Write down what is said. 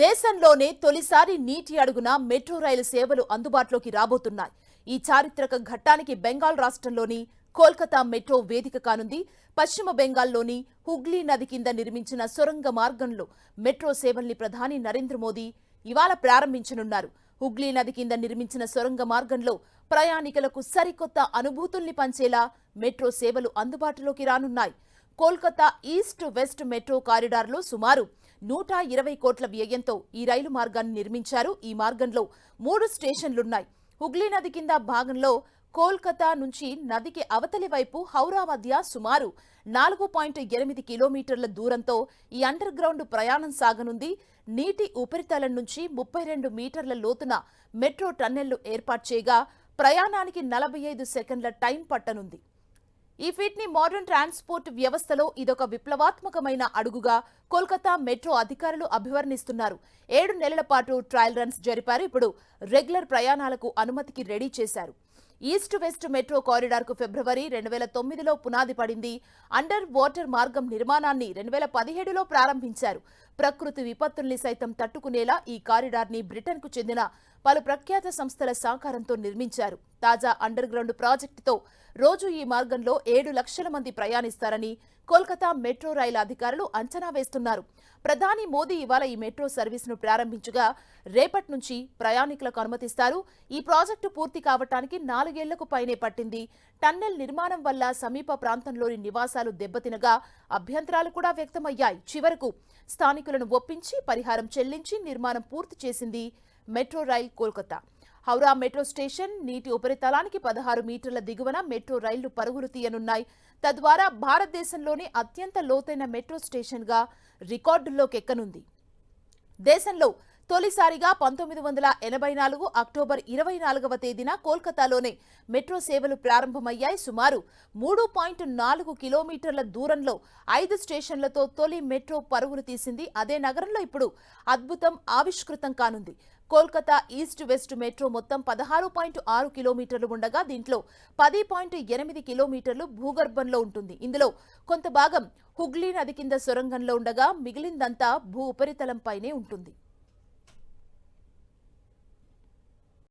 దేశంలోనే తొలిసారి నీటి అడుగున మెట్రో రైలు సేవలు అందుబాటులోకి రాబోతున్నాయి. ఈ చారిత్రక ఘట్టానికి బెంగాల్ రాష్ట్రంలోని కోల్కతా మెట్రో వేదిక కానుంది. పశ్చిమ బెంగాల్లోని హుగ్లీ నది కింద నిర్మించిన సొరంగ మార్గంలో మెట్రో సేవల్ని ప్రధాని నరేంద్ర మోదీ ఇవాళ ప్రారంభించనున్నారు. హుగ్లీ నది కింద నిర్మించిన సొరంగ మార్గంలో ప్రయాణికులకు సరికొత్త అనుభూతుల్ని పంచేలా మెట్రో సేవలు అందుబాటులోకి రానున్నాయి. కోల్కతా ఈస్ట్ వెస్ట్ మెట్రో కారిడార్లో సుమారు 120 కోట్ల వ్యయంతో ఈ రైలు మార్గాన్ని నిర్మించారు. ఈ మార్గంలో 3 స్టేషన్లున్నాయి. హుగ్లీ నది కింద భాగంలో కోల్కతా నుంచి నదికి అవతలి వైపు హౌరా మధ్య సుమారు 4.8 కిలోమీటర్ల దూరంతో ఈ అండర్ గ్రౌండ్ ప్రయాణం సాగనుంది. నీటి ఉపరితలం నుంచి 32 మీటర్ల లోతున మెట్రో టన్నెల్లు ఏర్పాటు చేయగా ప్రయాణానికి 45 సెకండ్ల టైం పట్టనుంది. ఈ ఫీట్ ని మోడర్న్ ట్రాన్స్పోర్ట్ వ్యవస్థలో ఇదొక విప్లవాత్మకమైన అడుగుగా కోల్కతా మెట్రో అధికారులు అభివర్ణిస్తున్నారు. 7 నెలల పాటు ట్రయల్ రన్స్ జరిపారు. ఇప్పుడు రెగ్యులర్ ప్రయాణాలకు అనుమతికి రెడీ చేశారు. ఈస్ట్ వెస్ట్ మెట్రో కారిడార్ కు ఫిబ్రవరి 2009లో పునాది పడింది. అండర్ వాటర్ మార్గం నిర్మాణాన్ని 2017లో ప్రారంభించారు. ప్రకృతి విపత్తుల్ని సైతం తట్టుకునేలా ఈ కారిడార్ ని బ్రిటన్ కు చెందిన పలు ప్రఖ్యాత సంస్థల సహకారంతో నిర్మించారు. తాజా అండర్ గ్రౌండ్ ప్రాజెక్టుతో రోజు ఈ మార్గంలో 7 లక్షల మంది ప్రయాణిస్తారని కోల్కతా మెట్రో రైలు అధికారులు అంచనా వేస్తున్నారు. ప్రధాని మోదీ ఇవాళ ఈ మెట్రో సర్వీసును ప్రారంభించగా రేపటి నుంచి ప్రయాణికులకు అనుమతిస్తారు. ఈ ప్రాజెక్టు పూర్తి కావటానికి 4 ఏళ్లకు పైనే పట్టింది. టన్నెల్ నిర్మాణం వల్ల సమీప ప్రాంతంలోని నివాసాలు దెబ్బతినగా అభ్యంతరాలు కూడా వ్యక్తమయ్యాయి. చివరకు స్థానికులను ఒప్పించి పరిహారం చెల్లించి నిర్మాణం పూర్తి చేసింది metro rail Kolkata. Howrah metro station నీటి ఉపరితలానికి 16 మీటర్ల దిగువన మెట్రో రైళ్లు పరుగులు తీయనున్నాయి. తద్వారా భారతదేశంలోనే అత్యంత లోతైన మెట్రో స్టేషన్గా రికార్డుల్లోకి ఎక్కనుంది. దేశంలో తొలిసారిగా 1984 అక్టోబర్ 24వ తేదీన కోల్కతాలోనే మెట్రో సేవలు ప్రారంభమయ్యాయి. సుమారు 3.4 కిలోమీటర్ల దూరంలో 5 స్టేషన్లతో తొలి మెట్రో పరుగులు తీసింది. అదే నగరంలో ఇప్పుడు అద్భుతం ఆవిష్కృతం కానుంది. కోల్కతా ఈస్ట్ వెస్ట్ మెట్రో మొత్తం 16.6 కిలోమీటర్లు ఉండగా దీంట్లో 10.8 కిలోమీటర్లు భూగర్భంలో ఉంటుంది. ఇందులో కొంత భాగం హుగ్లీ నది కింద సొరంగంలో ఉండగా మిగిలిందంతా భూ ఉపరితలంపైనే ఉంటుంది.